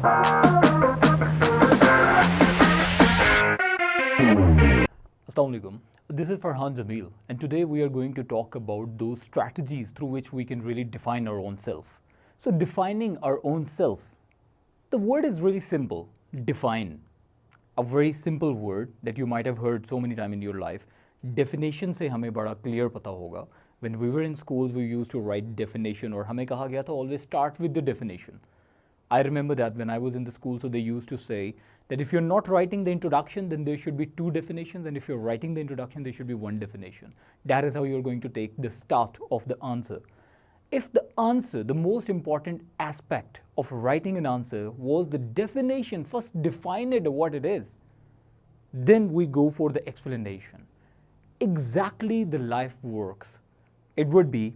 Assalamualaikum. This is Farhan Jamil, and today we are going to talk about those strategies through which we can really define our own self. So, defining our own self, the word is really simple, define. A very simple word that you might have heard so many times in your life. Definition से हमें बड़ा clear पता होगा. When we were in schools, we used to write definition, और हमें कहा गया था always start with the definition. I remember that when I was in the school, so they used to say that if you're not writing the introduction, then there should be 2 definitions, and if you're writing the introduction, there should be 1 definition. That is how you're going to take the start of the answer. If the answer, the most important aspect of writing an answer was the definition, first define it what it is, then we go for the explanation. Exactly the life works. It would be,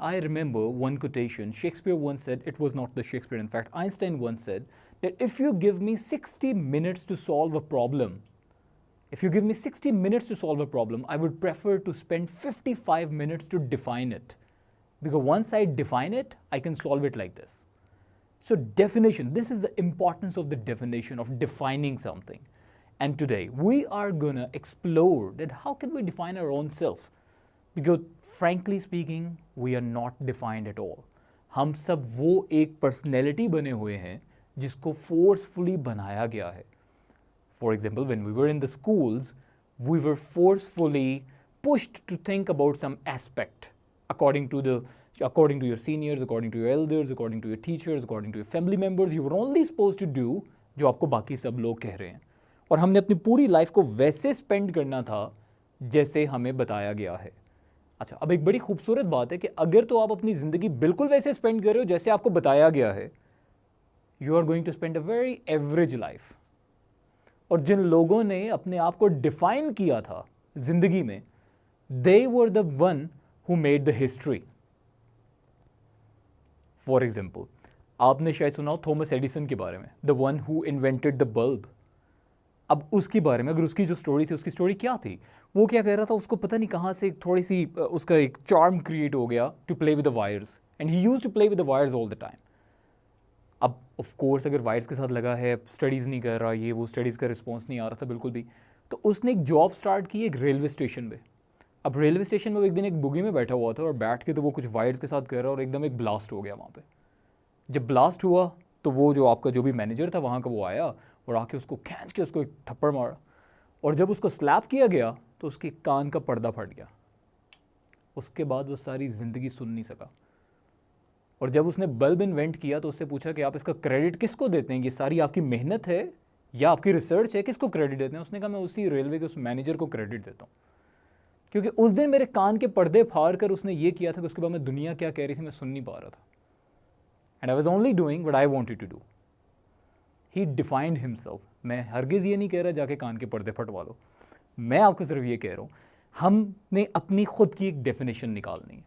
I remember one quotation. Shakespeare once said, it was not the Shakespeare, in fact, Einstein once said that if you give me 60 minutes to solve a problem, I would prefer to spend 55 minutes to define it. Because once I define it, I can solve it like this. So definition, this is the importance of the definition of defining something. And today, we are gonna explore that how can we define our own self? Because frankly speaking, we are not defined at all. हम सब वो एक personality बने हुए हैं जिसको forcefully बनाया गया है. For example, when we were in the schools, we were forcefully pushed to think about some aspect according to your seniors, according to your elders, according to your teachers, according to your family members. You were only supposed to do जो आपको बाकी सब लोग कह रहे हैं. और हमने अपनी पूरी लाइफ को वैसे स्पेंड करना था जैसे हमें बताया गया है. अच्छा, अब एक बड़ी खूबसूरत बात है कि अगर तो आप अपनी ज़िंदगी बिल्कुल वैसे स्पेंड कर रहे हो जैसे आपको बताया गया है, you are going to spend a very average life. और जिन लोगों ने अपने आप को डिफाइन किया था ज़िंदगी में, they were the one who made the history. For example, आपने शायद सुना हो थॉमस एडिसन के बारे में, the one who invented the bulb. अब उसके बारे में, अगर उसकी जो स्टोरी थी, उसकी स्टोरी क्या थी? वो क्या कह रहा था, उसको पता नहीं कहाँ से थोड़ी सी उसका एक चार्म क्रिएट हो गया to play with the wires, and he used to play with the wires all the time. अब ऑफ कोर्स अगर वायर्स के साथ लगा है, स्टडीज़ नहीं कर रहा, ये वो स्टडीज़ का रिस्पॉन्स नहीं आ रहा था बिल्कुल भी, तो उसने एक जॉब स्टार्ट की एक रेलवे स्टेशन में. अब रेलवे स्टेशन में वो एक दिन एक बुगी में बैठा हुआ था और बैठ के तो वो कुछ वायर्स के साथ कर रहा और एकदम एक ब्लास्ट हो गया वहाँ पर. जब ब्लास्ट हुआ तो वो जो आपका जो भी मैनेजर था वहाँ का, वो आया और आके उसको खींच के उसको एक थप्पड़ मारा. और जब उसको स्लैप किया गया तो उसके कान का पर्दा फट गया. उसके बाद वो सारी ज़िंदगी सुन नहीं सका. और जब उसने बल्ब इन्वेंट किया तो उससे पूछा कि आप इसका क्रेडिट किसको देते हैं, ये सारी आपकी मेहनत है या आपकी रिसर्च है, किसको क्रेडिट देते हैं? उसने कहा मैं उसी रेलवे के उस मैनेजर को क्रेडिट देता हूँ, क्योंकि उस दिन मेरे कान के पर्दे फाड़ कर उसने ये किया था कि उसके बाद मैं दुनिया क्या कह रही थी मैं सुन नहीं पा रहा था. And I was only doing what I wanted to do. He defined himself. मैं हरगिज़ ये नहीं कह रहा जाके कान के पर्दे फटवा लो, मैं आपको सिर्फ ये कह रहा हूँ हमने अपनी खुद की एक डेफिनेशन निकालनी है.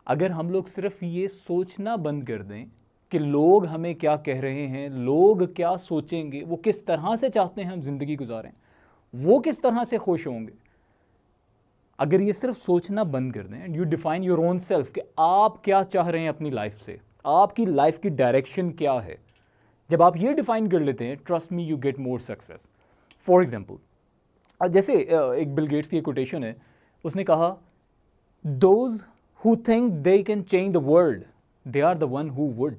अगर हम लोग सिर्फ ये सोचना बंद कर दें कि लोग हमें क्या कह रहे हैं, लोग क्या सोचेंगे, वो किस तरह से चाहते हैं हम ज़िंदगी गुजारें, वो किस तरह से खुश होंगे, अगर ये सिर्फ सोचना बंद कर दें and you define your own self कि आप क्या चाह रहे हैं अपनी लाइफ से, आपकी लाइफ की डायरेक्शन क्या है, जब आप ये डिफाइन कर लेते हैं, trust me you get more success. For example, जैसे एक बिल गेट्स की कोटेशन है, उसने कहा those who think they can change the world they are the one who would.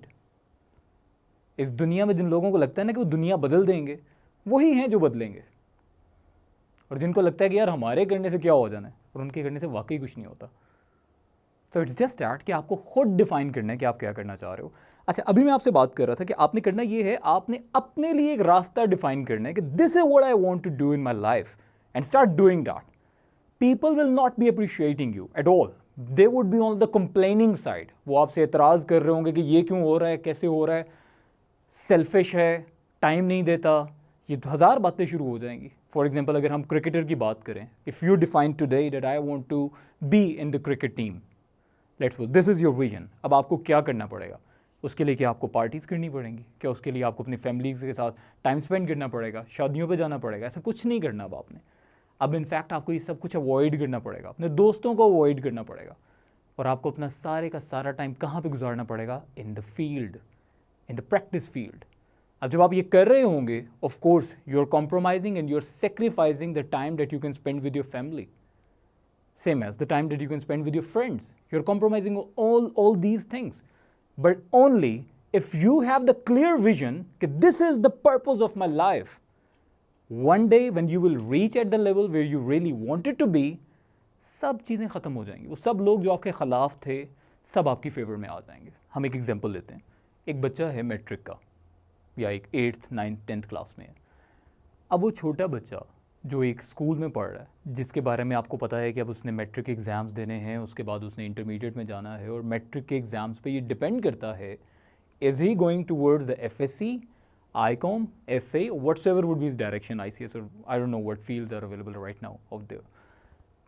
इस दुनिया में जिन लोगों को लगता है ना कि वो दुनिया बदल देंगे, वही हैं जो बदलेंगे. और जिनको लगता है कि यार हमारे करने से क्या हो जाना है, और उनके करने से वाकई कुछ नहीं होता. तो इट्स जस्ट दैट कि आपको खुद डिफाइन करना है कि आप क्या करना चाह रहे हो. अच्छा, अभी मैं आपसे बात कर रहा था कि आपने करना ये है, आपने अपने लिए एक रास्ता डिफाइन करना है कि this is what I want to do in my life and start doing that. People will not be appreciating you at all. They would be on the complaining side. वो आपसे एतराज़ कर रहे होंगे कि ये क्यों हो रहा है, कैसे हो रहा है, सेल्फिश है, टाइम नहीं देता, ये 1000 बातें शुरू हो जाएंगी. फॉर एग्जाम्पल, अगर हम क्रिकेटर की बात करें, if you define today that I want to be in the cricket team, let's suppose this is your vision. अब आपको क्या करना पड़ेगा? उसके लिए क्या आपको पार्टीज़ करनी पड़ेंगी? क्या उसके लिए आपको अपनी फैमिलीज के साथ टाइम स्पेंड करना पड़ेगा? शादियों पे जाना पड़ेगा? ऐसा कुछ नहीं करना अब आपने. अब इनफैक्ट आपको ये सब कुछ अवॉइड करना पड़ेगा, अपने दोस्तों को अवॉइड करना पड़ेगा, और आपको अपना सारे का सारा टाइम कहाँ पे गुजारना पड़ेगा? In the field, in the practice field. अब जब आप ये कर रहे होंगे, of course you are compromising and you are sacrificing the time that you can spend with your family, same as the time that you can spend with your friends. You're compromising all these things, but only if you have the clear vision that this is the purpose of my life. One day when you will reach at the level where you really wanted to be, सब चीज़ें ख़त्म हो जाएंगी, वो सब लोग जो आपके ख़िलाफ़ थे सब आपकी फेवर में आ जाएंगे। हम एक एग्जांपल लेते हैं, एक बच्चा है मैट्रिक का या एक 8th 9th 10th क्लास में है। अब वो छोटा बच्चा जो एक स्कूल में पढ़ रहा है, जिसके बारे में आपको पता है कि अब उसने मैट्रिक एग्ज़ाम्स देने हैं, उसके बाद उसने इंटरमीडिएट में जाना है, और मैट्रिक के एग्ज़ाम्स पे ये डिपेंड करता है is he going towards the FSC, ICOM, FA, whatsoever would be his direction, ICS, और I don't know what fields are available right now out there.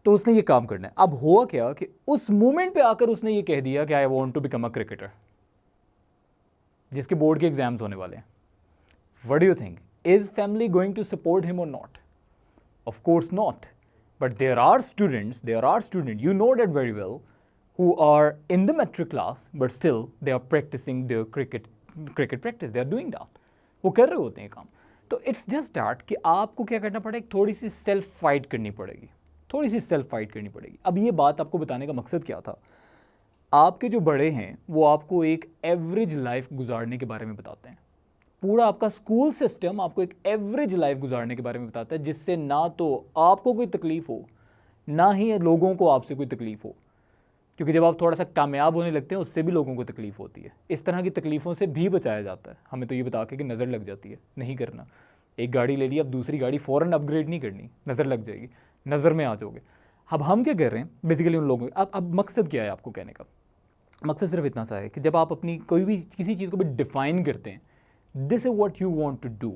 तो उसने ये काम करना है। अब हुआ क्या कि उस मोमेंट पे आकर उसने ये कह दिया कि I want to become a cricketer, जिसके बोर्ड के एग्जाम्स होने वाले हैं। What do you think, is family going to support him और not? Of course not. But there are students, you know that very well, who are in the metric class, but still they are practicing their cricket practice. They are doing that. वो कर रहे होते हैं काम। तो it's just that कि आपको क्या करना पड़ेगा, थोड़ी सी सेल्फ फाइट करनी पड़ेगी। अब ये बात आपको बताने का मकसद क्या था? आपके जो बड़े हैं वो आपको एक एवरेज लाइफ गुजारने के बारे में बताते हैं। पूरा आपका स्कूल सिस्टम आपको एक एवरेज लाइफ गुजारने के बारे में बताता है, जिससे ना तो आपको कोई तकलीफ़ हो, ना ही लोगों को आपसे कोई तकलीफ़ हो, क्योंकि जब आप थोड़ा सा कामयाब होने लगते हैं उससे भी लोगों को तकलीफ़ होती है। इस तरह की तकलीफ़ों से भी बचाया जाता है। हमें तो ये बता के कि नज़र लग जाती है, नहीं करना। एक गाड़ी ले ली, अब दूसरी गाड़ी फ़ौरन अपग्रेड नहीं करनी, नज़र लग जाएगी, नज़र में आ जाओगे। अब हम क्या कर रहे हैं बेसिकली उन लोगों, अब मकसद क्या है आपको कहने का? मकसद सिर्फ इतना सा है कि जब आप अपनी कोई भी किसी चीज़ को भी डिफ़ाइन करते हैं, this is what you want to do,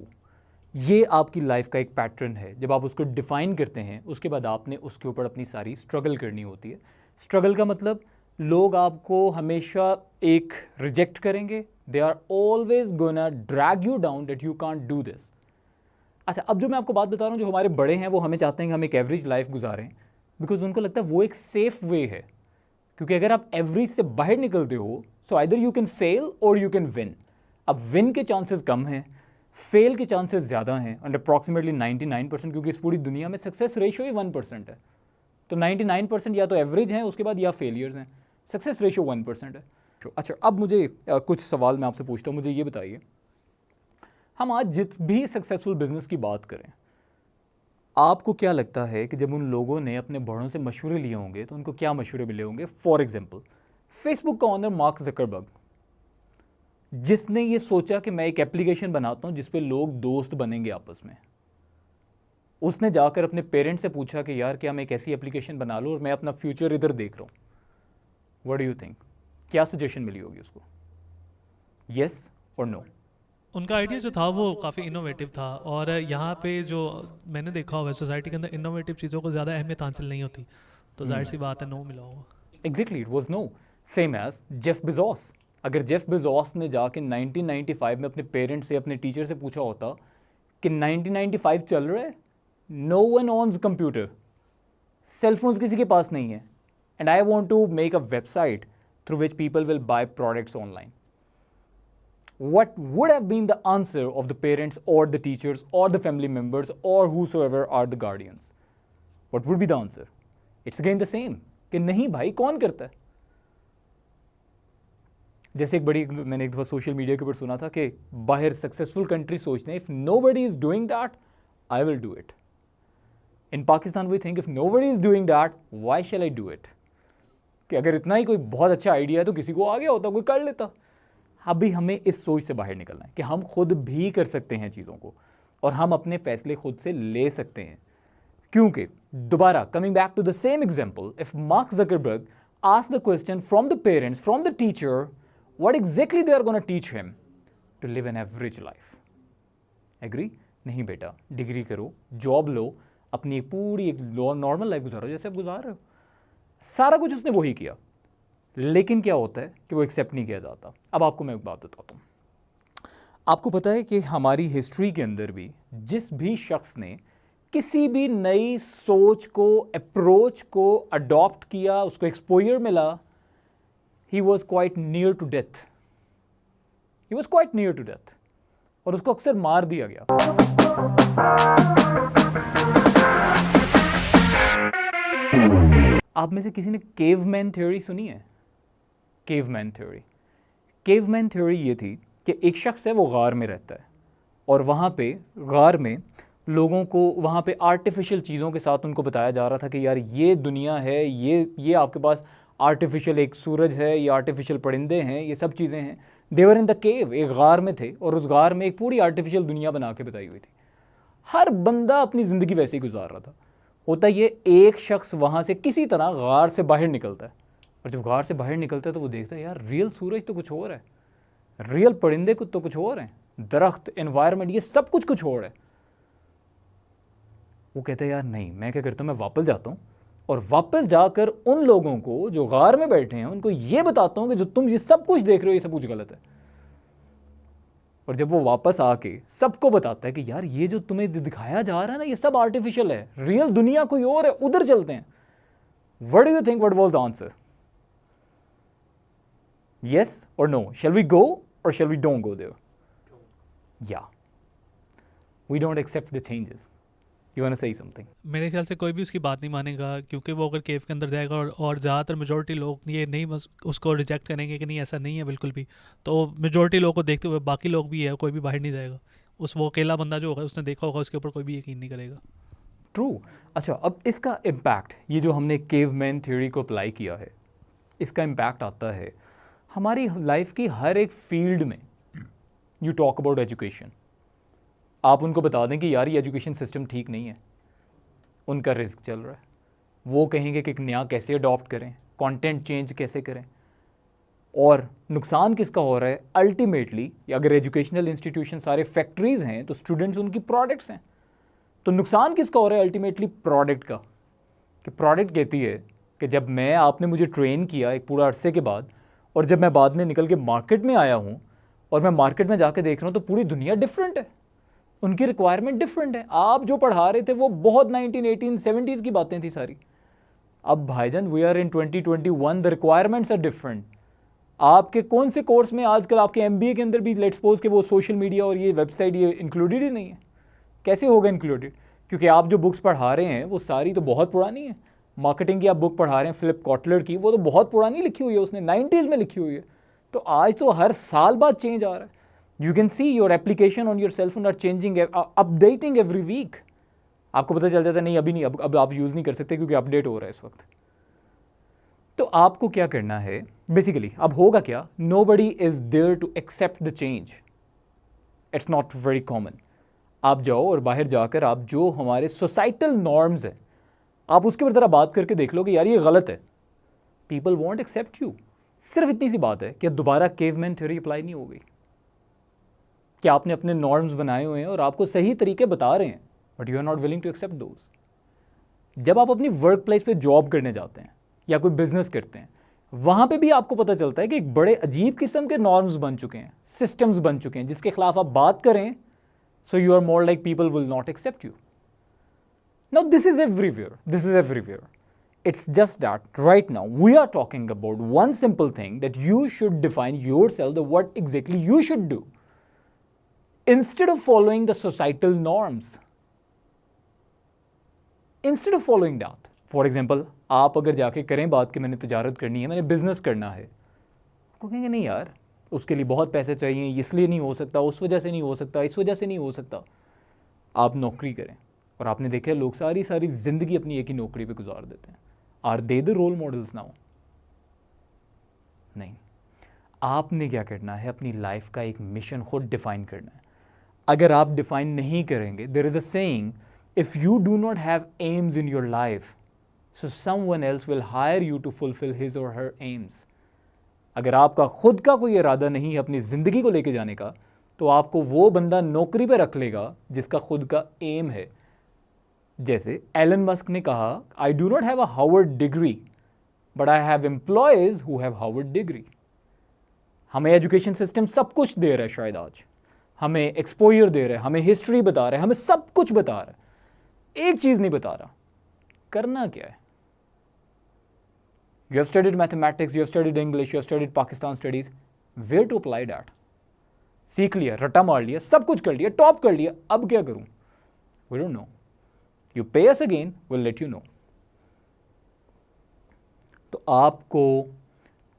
ये आपकी लाइफ का एक पैटर्न है। जब आप उसको डिफ़ाइन करते हैं उसके बाद आपने उसके ऊपर अपनी सारी स्ट्रगल करनी होती है। स्ट्रगल का मतलब लोग आपको हमेशा एक रिजेक्ट करेंगे, they are always gonna drag you down that you can't do this. अच्छा, अब जो मैं आपको बात बता रहा हूँ, जो हमारे बड़े हैं वो हमें चाहते हैं कि हम एक एवरेज लाइफ गुजारें, बिकॉज उनको लगता है वो एक सेफ वे है। क्योंकि अगर आप एवरेज से बाहर निकलते हो, so either you can fail और यू कैन विन। अब विन के चांसेस कम हैं, फेल के चांसेस ज़्यादा हैं, एंड अप्रॉक्सीमेटली 99%, क्योंकि इस पूरी दुनिया में सक्सेस रेशियो ही 1% है। तो 99% या तो एवरेज हैं, उसके बाद या फेलियर्स हैं, सक्सेस रेशियो 1% है। अच्छा, अब मुझे कुछ सवाल मैं आपसे पूछता हूँ। मुझे ये बताइए, हम आज जित भी सक्सेसफुल बिजनेस की बात करें, आपको क्या लगता है कि जब उन लोगों ने अपने बड़ों से मशवरे लिए होंगे तो उनको क्या मशवरे मिले होंगे? फॉर एग्जाम्पल, फेसबुक का ऑनर मार्क ज़करबर्ग, जिसने ये सोचा कि मैं एक एप्लीकेशन बनाता हूँ जिस पे लोग दोस्त बनेंगे आपस में, उसने जाकर अपने पेरेंट्स से पूछा कि यार क्या मैं एक ऐसी एप्लीकेशन बना लूँ और मैं अपना फ्यूचर इधर देख रहा हूँ। व्हाट डू यू थिंक, क्या सजेशन मिली होगी उसको? येस और नो? उनका आइडिया जो था वो काफ़ी इनोवेटिव था, और यहाँ पे जो मैंने देखा हुआ है सोसाइटी के अंदर इनोवेटिव चीज़ों को ज़्यादा अहमियत हासिल नहीं होती, तो जाहिर सी बात है नो मिला होगा। Exactly, it was no. Same as Jeff Bezos. अगर जेफ बेजोस ने जाके 1995 में अपने पेरेंट्स से, अपने टीचर से पूछा होता कि 1995 चल रहा है, no one owns computer, cellphones किसी के पास नहीं है, and I want to make a website through which people will buy products online, what would have been the answer of the parents or the teachers or the family members or whosoever are the guardians? What would be the answer? It's again the same, कि नहीं भाई, कौन करता है? जैसे मैंने एक दफ़ा सोशल मीडिया के ऊपर सुना था कि बाहर सक्सेसफुल कंट्री सोचते हैं, if nobody is doing that, I will do it. In Pakistan we think if nobody is doing that, why shall I do it? कि अगर इतना ही कोई बहुत अच्छा आइडिया है तो किसी को आ गया होता, कोई कर लेता। अभी हमें इस सोच से बाहर निकलना है कि हम खुद भी कर सकते हैं चीज़ों को, और हम अपने फैसले खुद से ले सकते हैं। क्योंकि दोबारा coming back to the same example, if Mark Zuckerberg ask the question from the parents, from the teacher, what exactly they are gonna teach him to live an average life. Agree? नहीं बेटा, degree करो, job लो, अपनी एक पूरी एक normal life गुजारो जैसे आप गुजार रहे हो। सारा कुछ उसने वही किया, लेकिन क्या होता है कि वो एक्सेप्ट नहीं किया जाता। अब आपको मैं एक बात बताता हूँ। आपको पता है कि हमारी हिस्ट्री के अंदर भी जिस भी शख्स ने किसी भी नई सोच को, अप्रोच को अडॉप्ट किया, उसको एक्सपोजर मिला, he was quite near to death. He was quite near to death. और उसको अक्सर मार दिया गया। आप में से किसी ने केवमैन थ्योरी सुनी है? केवमैन थ्योरी, केवमैन थ्योरी ये थी कि एक शख्स है, वो गार में रहता है और वहाँ पे गार में लोगों को वहाँ पे आर्टिफिशियल चीज़ों के साथ उनको बताया जा रहा था कि यार ये दुनिया है, ये आपके पास आर्टिफिशियल एक सूरज है, ये आर्टिफिशियल परिंदे हैं, ये सब चीज़ें हैं। देवर इन द केव, एक गार में थे और उस गार में एक पूरी आर्टिफिशियल दुनिया बना के बताई हुई थी। हर बंदा अपनी ज़िंदगी वैसे ही गुजार रहा था। होता ये, एक शख्स वहाँ से किसी तरह गार से बाहर निकलता है और जब गार से बाहर निकलता है तो वो देखता है यार रियल सूरज तो कुछ और है, रियल परिंदे तो कुछ और हैं, दरख्त, एनवायरनमेंट, ये सब कुछ और है। वो कहते हैं यार नहीं, मैं क्या करता हूँ, मैं वापस जाता हूँ और वापस जाकर उन लोगों को जो गार में बैठे हैं उनको ये बताता हूँ कि जो तुम ये सब कुछ देख रहे हो ये सब कुछ गलत है। और जब वो वापस आके सबको बताता है कि यार ये जो तुम्हें दिखाया जा रहा है ना, ये सब आर्टिफिशियल है, रियल दुनिया कोई और है, उधर चलते हैं। What do you think, what was the answer? Yes or no? Shall we go or shall we don't go there? या, we don't accept the changes. You want to say something? मेरे ख्याल से कोई भी उसकी बात नहीं मानेगा, क्योंकि वो अगर केव के अंदर जाएगा और ज़्यादातर मेजॉरिटी लोग ये नहीं बस उसको रिजेक्ट करेंगे कि नहीं ऐसा नहीं है बिल्कुल भी, तो मेजॉरिटी लोग को देखते हुए बाकी लोग भी है, कोई भी बाहर नहीं जाएगा। वो अकेला बंदा जो होगा उसने देखा होगा, उसके ऊपर कोई भी यकीन नहीं करेगा। ट्रू। अच्छा, अब इसका इम्पैक्ट, ये जो हमने केवमैन थ्योरी को अप्लाई किया है, इसका इम्पैक्ट आता है हमारी लाइफ की हर एक फील्ड में। यू टॉक अबाउट एजुकेशन, आप उनको बता दें कि यार ये एजुकेशन सिस्टम ठीक नहीं है, उनका रिस्क चल रहा है। वो कहेंगे कि नया कैसे अडॉप्ट करें, कंटेंट चेंज कैसे करें, और नुकसान किसका हो रहा है अल्टीमेटली? अगर एजुकेशनल इंस्टीट्यूशन सारे फैक्ट्रीज़ हैं तो स्टूडेंट्स उनकी प्रोडक्ट्स हैं, तो नुकसान किसका हो रहा है अल्टीमेटली? प्रोडक्ट का। कि प्रोडक्ट कहती है कि जब आपने मुझे ट्रेन किया एक पूरा अरसे के बाद, और जब मैं बाद में निकल के मार्केट में आया हूँ और मैं मार्केट में जाके देख रहा हूँ तो पूरी दुनिया डिफरेंट है, उनकी रिक्वायरमेंट डिफरेंट है। आप जो पढ़ा रहे थे वो बहुत 1970s की बातें थी सारी। अब भाईजान we are in 2021, the requirements are different. आपके कौन से कोर्स में आजकल आपके MBA के अंदर भी लेट्स सपोज कि वो सोशल मीडिया और ये वेबसाइट ये इंक्लूडेड ही नहीं है? कैसे होगा इंक्लूडेड? क्योंकि आप जो बुक्स पढ़ा रहे हैं वो सारी तो बहुत पुरानी है। मार्केटिंग की आप बुक पढ़ा रहे हैं फिलिप कॉटलर की, वो तो बहुत पुरानी लिखी हुई है, उसने 90s में लिखी हुई है। तो आज तो हर साल बाद चेंज आ रहा है। You can see your application on your cell phone are changing, updating every week. आपको पता चल जाता है नहीं अभी नहीं, अब आप यूज़ नहीं कर सकते क्योंकि अपडेट हो रहा है इस वक्त। तो आपको क्या करना है बेसिकली? अब होगा क्या? Nobody is there to accept the change, it's not very common. आप जाओ और बाहर जाकर आप जो हमारे सोसाइटल नॉर्म्स हैं आप उसके ऊपर ज़रा बात करके देख लो कि यार ये गलत है। People won't accept you. सिर्फ इतनी सी बात है कि दोबारा केवमैन थ्योरी अप्लाई नहीं हो गई, कि आपने अपने नॉर्म्स बनाए हुए हैं और आपको सही तरीके बता रहे हैं, but you are not willing to accept those. जब आप अपनी वर्क प्लेस पर जॉब करने जाते हैं या कोई बिजनेस करते हैं, वहाँ पे भी आपको पता चलता है कि एक बड़े अजीब किस्म के नॉर्म्स बन चुके हैं, सिस्टम्स बन चुके हैं, जिसके खिलाफ आप बात करें so you are more like people will not accept you. Now this is everywhere. It's just that right now we are talking about one simple thing, that you should define yourself, that what exactly you should do instead of following the societal norms. Instead of following that, for example, आप अगर जाके करें बात कि मैंने तिजारत करनी है, मैंने बिजनेस करना है, आपको कहेंगे नहीं यार उसके लिए बहुत पैसे चाहिए, इसलिए नहीं हो सकता, उस वजह से नहीं हो सकता, इस वजह से नहीं हो सकता। आप नौकरी करें, और आपने देखा लोग सारी ज़िंदगी अपनी एक ही नौकरी पे गुजार देते हैं। Are they the role models now? नहीं। आपने क्या करना है, अपनी लाइफ का एक मिशन खुद डिफाइन करना है। अगर आप डिफाइन नहीं करेंगे, there is a saying, if you do not have aims in your life, so someone else will hire you to fulfil his और हर एम्स। अगर आपका खुद का कोई इरादा नहीं है अपनी ज़िंदगी को लेके जाने का, तो आपको वो बंदा नौकरी पे रख लेगा जिसका खुद का एम है। जैसे एलन मस्क ने कहा, I do not have a Harvard degree but I have employees who have Harvard degree. हमें एजुकेशन सिस्टम सब कुछ दे रहा है, शायद आज हमें एक्सपोजर दे रहा है, हमें हिस्ट्री बता रहा है, हमें सब कुछ बता रहा है, एक चीज़ नहीं बता रहा, करना क्या है। You have studied mathematics, you have studied English, you have studied Pakistan studies. Where to apply that? सीख लिया, रट्टा मार लिया, सब कुछ कर लिया, टॉप कर लिया, अब क्या करूं? We don't know. यू पे us again, will let you know. तो आपको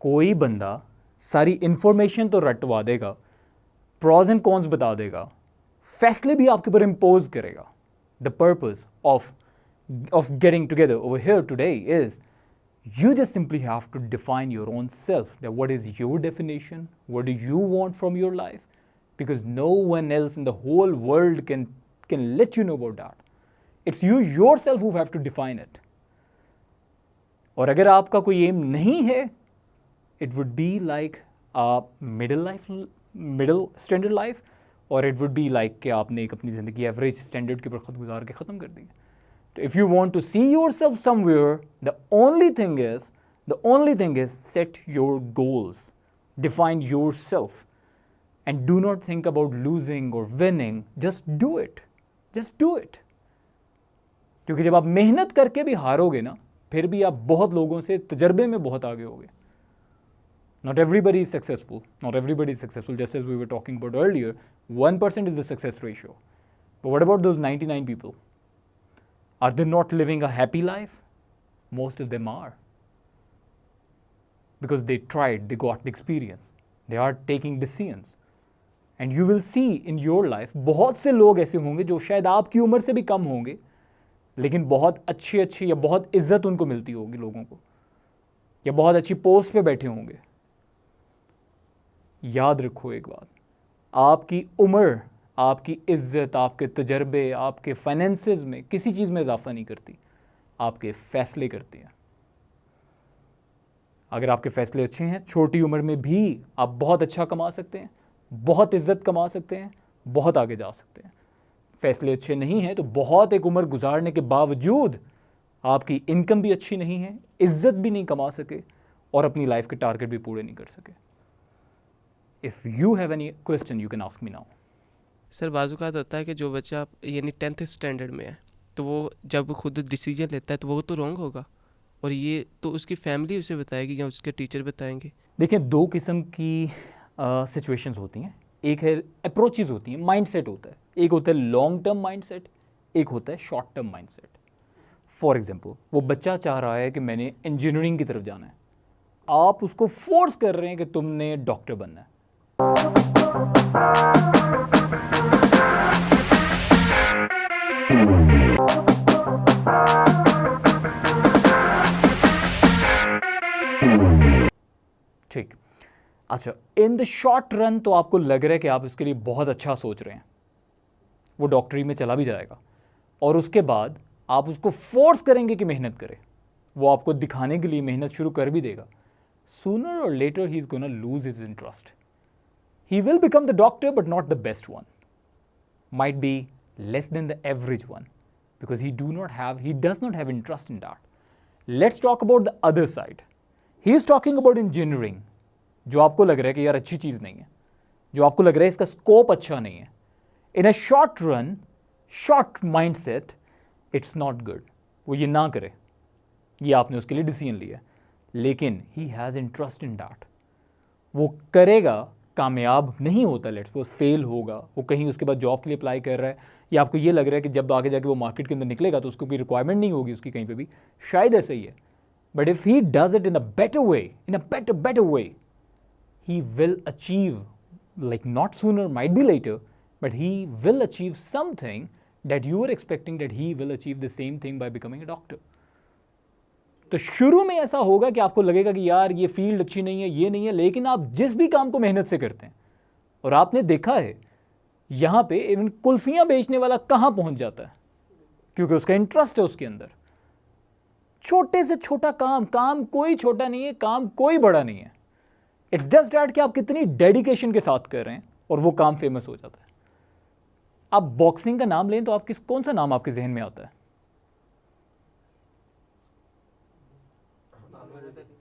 कोई बंदा सारी इंफॉर्मेशन तो रटवा देगा, प्रॉज एंड कॉन्स बता देगा, फैसले भी आपके ऊपर इम्पोज करेगा। The purpose of getting together over here today is you just simply have to define your own self, that what is your definition, what do you want from your life, because no one else in the whole world can let you know about that. It's you yourself who have to define it. और अगर आपका कोई M नहीं है, it would be like a middle standard life, और it would be like कि आपने एक अपनी ज़िंदगी एवरेज स्टैंडर्ड के ऊपर खुद गुजार के ख़त्म कर दी। तो if you want to see yourself somewhere, the only thing is set your goals, define yourself, and do not think about losing or winning. Just do it. क्योंकि जब आप मेहनत करके भी हारोगे ना, फिर भी आप बहुत लोगों से तजर्बे में बहुत आगे होगे। Not everybody is successful, just as we were talking about earlier. 1% is the success ratio. But what about those 99 people? Are they not living a happy life? Most of them are. Because they tried, they got the experience. They are taking decisions. And you will see in your life, बहुत से लोग ऐसे होंगे जो शायद आपकी उम्र से भी कम होंगे, लेकिन बहुत अच्छी या बहुत इज्जत उनको मिलती होगी लोगों को, या बहुत अच्छी पोस्ट पे बैठे होंगे। याद रखो एक बात, आपकी उम्र, आपकी इज्जत, आपके तजर्बे, आपके फाइनेंसेस में किसी चीज़ में इजाफा नहीं करती, आपके फैसले करती हैं। अगर आपके फैसले अच्छे हैं, छोटी उम्र में भी आप बहुत अच्छा कमा सकते हैं, बहुत इज्जत कमा सकते हैं, बहुत आगे जा सकते हैं। फैसले अच्छे नहीं हैं तो बहुत एक उम्र गुजारने के बावजूद आपकी इनकम भी अच्छी नहीं है, इज्जत भी नहीं कमा सके, और अपनी लाइफ के टारगेट भी पूरे नहीं कर सके। If you have any question you can ask me now. Sir बाज़-औक़ात होता है कि जो बच्चा यानी 10th स्टैंडर्ड में है, तो वो जब खुद डिसीजन लेता है तो वो तो रॉन्ग होगा, और ये तो उसकी फैमिली उसे बताएगी या उसके टीचर बताएंगे। देखिए, दो किस्म की सिचुएशंस होती हैं। एक है अप्रोचेस होती हैं, माइंडसेट होता है। एक होता है लॉन्ग टर्म माइंडसेट, एक होता है short term mindset. For example, वो बच्चा चाह रहा है कि मैंने इंजीनियरिंग की तरफ जाना है, आप उसको फोर्स कर रहे हैं कि तुमने डॉक्टर बनना है। ठीक, अच्छा, इन द शॉर्ट रन तो आपको लग रहा है कि आप इसके लिए बहुत अच्छा सोच रहे हैं, वो डॉक्टरी में चला भी जाएगा, और उसके बाद आप उसको फोर्स करेंगे कि मेहनत करे, वो आपको दिखाने के लिए मेहनत शुरू कर भी देगा। सूनर और later he is gonna lose his interest. He will become the doctor, but not the best one. Might be less than the average one, because he does not have interest in that. Let's talk about the other side. He is talking about engineering, जो आपको लग रहा है कि यार अच्छी चीज़ नहीं है, जो आपको लग रहा है इसका स्कोप अच्छा नहीं है। In a short run, short mindset, it's not good. वो ये ना करे, ये आपने उसके लिए डिसीजन लिया, लेकिन he has interest in that. वो करेगा, कामयाब नहीं होता, लेट्स सपोज फेल होगा, वो कहीं उसके बाद जॉब के लिए अप्लाई कर रहा है, या आपको ये लग रहा है कि जब आगे जाके वो मार्केट के अंदर निकलेगा तो उसको कोई रिक्वायरमेंट नहीं होगी उसकी कहीं पे भी, शायद ऐसा ही है। But if he does it in a better way, he will achieve, like not sooner, might be later, but he will achieve something that you are expecting that he will achieve the same thing by becoming a doctor. तो शुरू में ऐसा होगा कि आपको लगेगा कि यार ये फील्ड अच्छी नहीं है, ये नहीं है, लेकिन आप जिस भी काम को मेहनत से करते हैं, और आपने देखा है यहाँ पे इवन कुल्फियाँ बेचने वाला कहाँ पहुँच जाता है, क्योंकि उसका इंटरेस्ट है उसके अंदर। छोटे से छोटा काम कोई छोटा नहीं है, काम कोई बड़ा नहीं है। इट्स जस्ट दैट कि आप कितनी डेडिकेशन के साथ कर रहे हैं, और वो काम फेमस हो जाता है। आप बॉक्सिंग का नाम लें तो आप कौन सा नाम आपके जहन में आता है?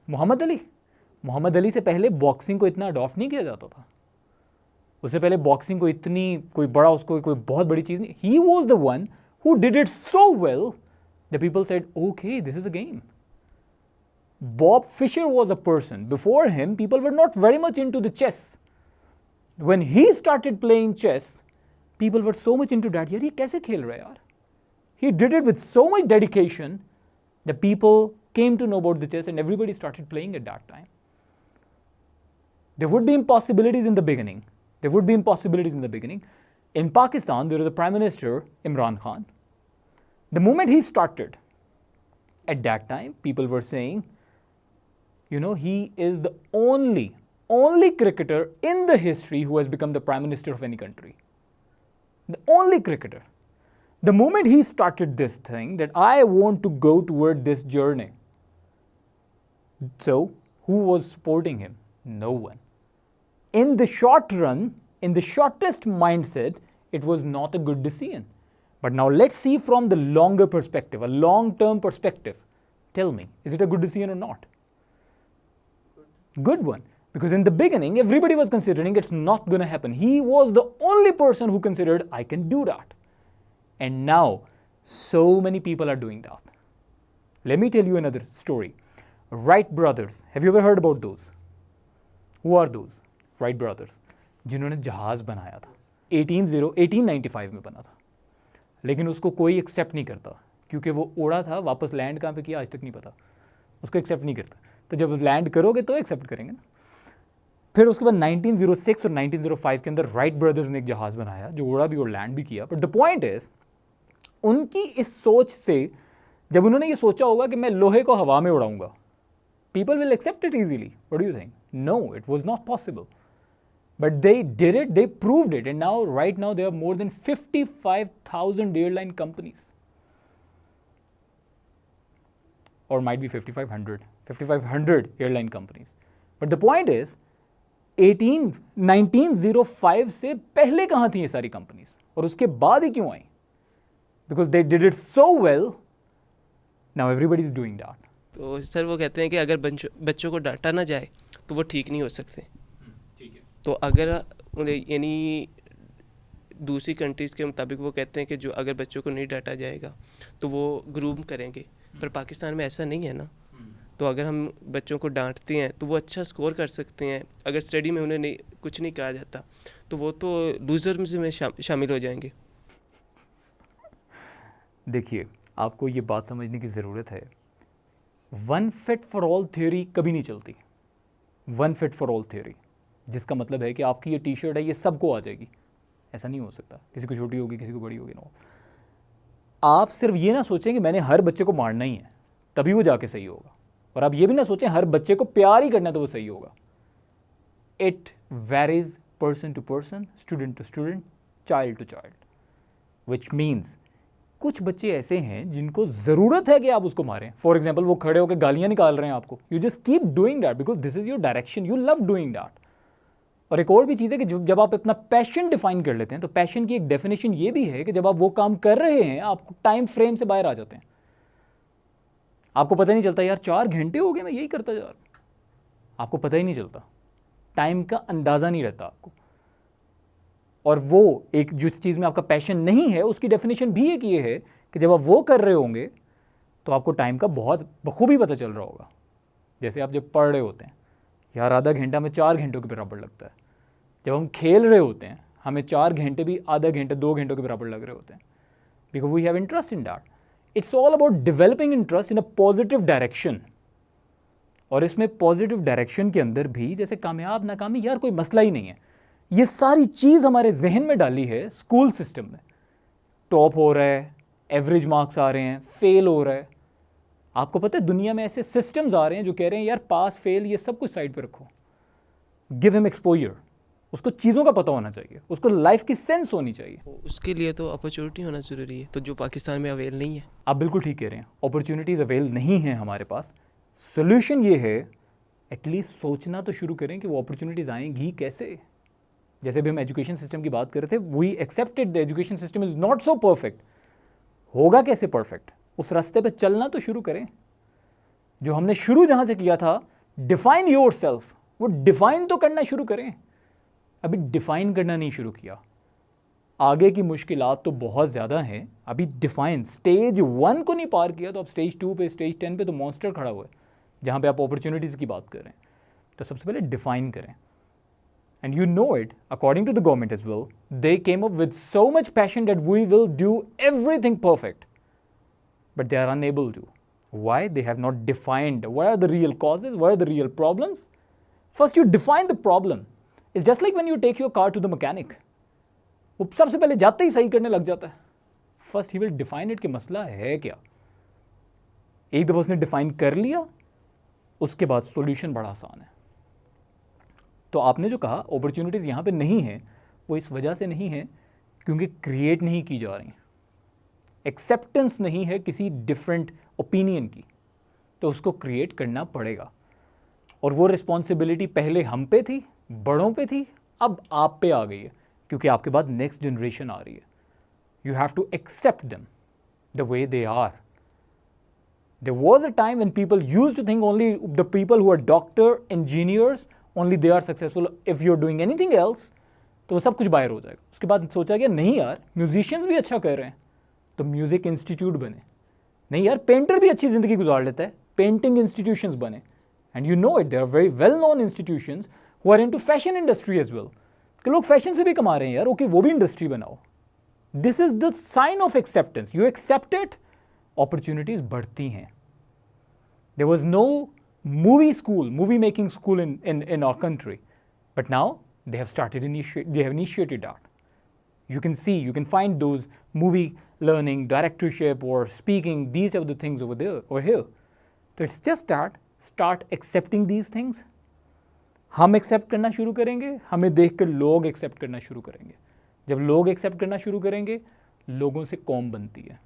मोहम्मद अली से पहले बॉक्सिंग को इतना अडॉप्ट नहीं किया जाता था। उससे पहले बॉक्सिंग को इतनी कोई बहुत बड़ी चीज़ नहीं। He was the one who did it so well the people said okay this is a game. Bob Fischer was a person, before him people were not very much into the chess. when he started playing chess, people were so much into that. यार ये कैसे खेल रहा है यार? He did it with so much dedication that people came to know about the chess and everybody started playing at that time. There would be impossibilities in the beginning. In Pakistan, there was a Prime Minister, Imran Khan. The moment he started, at that time, people were saying, he is the only cricketer in the history who has become the Prime Minister of any country. The only cricketer. The moment he started this thing, that I want to go toward this journey. So, who was supporting him? No one. In the short run, in the shortest mindset, it was not a good decision. But now let's see from the longer perspective, a long-term perspective. Tell me, is it a good decision or not? Good one. Because in the beginning, everybody was considering it's not going to happen. He was the only person who considered, I can do that. And now, so many people are doing that. Let me tell you another story. Wright brothers. Have you ever heard about those? Who are those? Wright brothers. जिन्होंने जहाज़ बनाया था 1895 में बना था, लेकिन उसको कोई एक्सेप्ट नहीं करता क्योंकि वो उड़ा था, वापस लैंड कहाँ पे किया आज तक नहीं पता, उसको एक्सेप्ट नहीं करता. तो जब लैंड करोगे तो एक्सेप्ट करेंगे ना. फिर उसके बाद 1906 और 1905 के अंदर राइट ब्रदर्स ने एक जहाज़ बनाया जो उड़ा भी और लैंड भी किया. बट द पॉइंट इज, उनकी इस सोच से जब उन्होंने ये सोचा होगा कि मैं लोहे को हवा में उड़ाऊंगा, people will accept it easily. What do you think? No, it was not possible. But they did it, they proved it, and now, right now, there are more than 55,000 airline companies. Or might be 5,500 airline companies. But the point is, 1905 से पहले कहाँ थी ये सारी companies और उसके बाद ही क्यों आई? Because they did it so well, now everybody is doing that. तो सर वो कहते हैं कि अगर बच्चों को डांटा ना जाए तो वो ठीक नहीं हो सकते. ठीक है. तो अगर उन्हें यानी दूसरी कंट्रीज़ के मुताबिक वो कहते हैं कि जो अगर बच्चों को नहीं डांटा जाएगा तो वो ग्रूम करेंगे, पर पाकिस्तान में ऐसा नहीं है ना. तो अगर हम बच्चों को डांटते हैं तो वो अच्छा स्कोर कर सकते हैं. अगर स्टडी में उन्हें कुछ नहीं कहा जाता तो वो तो लूजर्स में शामिल हो जाएंगे. देखिए, आपको ये बात समझने की ज़रूरत है, one fit for all theory कभी नहीं चलती. One fit for all theory जिसका मतलब है कि आपकी ये टी शर्ट है ये सबको आ जाएगी, ऐसा नहीं हो सकता. किसी को छोटी होगी, किसी को बड़ी होगी. नो, आप सिर्फ ये ना सोचें कि मैंने हर बच्चे को मारना ही है तभी वो जाके सही होगा, और आप ये भी ना सोचें हर बच्चे को प्यार ही करना तो वो सही होगा. It varies person to person, student to student, child to child, which means कुछ बच्चे ऐसे हैं जिनको ज़रूरत है कि आप उसको मारें. फॉर एग्जाम्पल, वो खड़े होकर गालियाँ निकाल रहे हैं आपको, you just keep doing that because this is your direction, you love doing that. और एक और भी चीज़ है कि जब आप अपना पैशन डिफाइन कर लेते हैं तो पैशन की एक डेफिनेशन ये भी है कि जब आप वो काम कर रहे हैं आप टाइम फ्रेम से बाहर आ जाते हैं. आपको पता ही नहीं चलता यार 4 घंटे हो गए मैं यही करता जा रहा हूँ, आपको पता ही नहीं चलता, टाइम का अंदाज़ा नहीं रहता आपको. और वो एक जिस चीज़ में आपका पैशन नहीं है उसकी डेफिनेशन भी एक ये है कि जब आप वो कर रहे होंगे तो आपको टाइम का बहुत बखूबी पता चल रहा होगा. जैसे आप जब पढ़ रहे होते हैं यार आधा घंटा में 4 घंटों के बराबर लगता है. जब हम खेल रहे होते हैं हमें 4 घंटे भी आधा घंटे 2 घंटों के बराबर लग रहे होते हैं, because we have interest in that. It's all about developing interest in a positive direction. और इसमें पॉजिटिव डायरेक्शन के अंदर भी जैसे कामयाब नाकामी यार कोई मसला ही नहीं है. ये सारी चीज़ हमारे जहन में डाली है स्कूल सिस्टम में. टॉप हो रहा है, एवरेज मार्क्स आ रहे हैं, फेल हो रहा है. आपको पता है दुनिया में ऐसे सिस्टम्स आ रहे हैं जो कह रहे हैं यार पास फेल ये सब कुछ साइड पे रखो, गिव हिम एक्सपोजर. उसको चीज़ों का पता होना चाहिए, उसको लाइफ की सेंस होनी चाहिए. उसके लिए तो अपॉर्चुनिटी होना ज़रूरी है, तो जो पाकिस्तान में अवेल नहीं है. आप बिल्कुल ठीक कह रहे हैं, अपॉर्चुनिटीज़ अवेल नहीं हैं हमारे पास. सोल्यूशन ये है एटलीस्ट सोचना तो शुरू करें कि वो अपॉर्चुनिटीज़ आएंगी कैसे. जैसे भी हम एजुकेशन सिस्टम की बात कर रहे थे, we accepted the education system is not so perfect. होगा कैसे परफेक्ट? उस रास्ते पे चलना तो शुरू करें. जो हमने शुरू जहाँ से किया था, डिफाइन योर सेल्फ, वो डिफाइन तो करना शुरू करें. अभी डिफाइन करना नहीं शुरू किया, आगे की मुश्किलात तो बहुत ज़्यादा हैं. अभी डिफाइन स्टेज 1 को नहीं पार किया तो अब स्टेज 2 पे, स्टेज 10 पे तो मॉन्स्टर खड़ा हुआ है जहाँ पे आप अपॉर्चुनिटीज़ की बात कर रहे हैं. तो सबसे पहले डिफाइन करें. and you know it, according to the government as well, they came up with so much passion that we will do everything perfect. But they are unable to. Why? They have not defined what are the real causes, what are the real problems. First you define the problem. It's just like when you take your car to the mechanic. वो सबसे पहले जाते ही सही करने लग जाता है. First he will define it कि मसला है क्या. एक दफ़ा उसने डिफाइन कर लिया, उसके बाद सॉल्यूशन बड़ा आसान है. तो आपने जो कहा अपॉर्चुनिटीज़ यहाँ पे नहीं है, वो इस वजह से नहीं है क्योंकि क्रिएट नहीं की जा रही, एक्सेप्टेंस नहीं है किसी डिफरेंट ओपिनियन की, तो उसको क्रिएट करना पड़ेगा. और वो रिस्पॉन्सिबिलिटी पहले हम पे थी, बड़ों पे थी, अब आप पे आ गई है क्योंकि आपके बाद नेक्स्ट जनरेशन आ रही है. You have to accept them the way they are. There was a time when people used to think only the people who are doctor, engineers, only they are successful. If you're doing anything else, तो वो सब कुछ बाहर हो जाएगा. उसके बाद सोचा गया नहीं यार, म्यूजिशियंस भी अच्छा कर रहे हैं, तो म्यूजिक इंस्टीट्यूट बने. नहीं यार, पेंटर भी अच्छी ज़िंदगी गुजार लेता है, पेंटिंग इंस्टीट्यूशंस बने. And you know it, there are very well known institutions who are into fashion industry as well. कि लोग फैशन से भी कमा रहे हैं यार, ओके वो भी इंडस्ट्री बनाओ. This is the sign of acceptance. You accept it, opportunities बढ़ती हैं. There was no movie making school in our country, but now they have initiated that. You can see, you can find those movie learning, directorship or speaking, these are the things over here. So it's just that, start accepting these things. हम accept करना शुरू करेंगे, हमें देख कर लोग accept करना शुरू करेंगे. जब लोग एक्सेप्ट करना शुरू करेंगे, लोगों से कौम बनती है.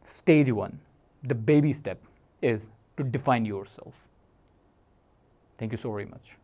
Stage 1, the baby step is to define yourself. Thank you so very much.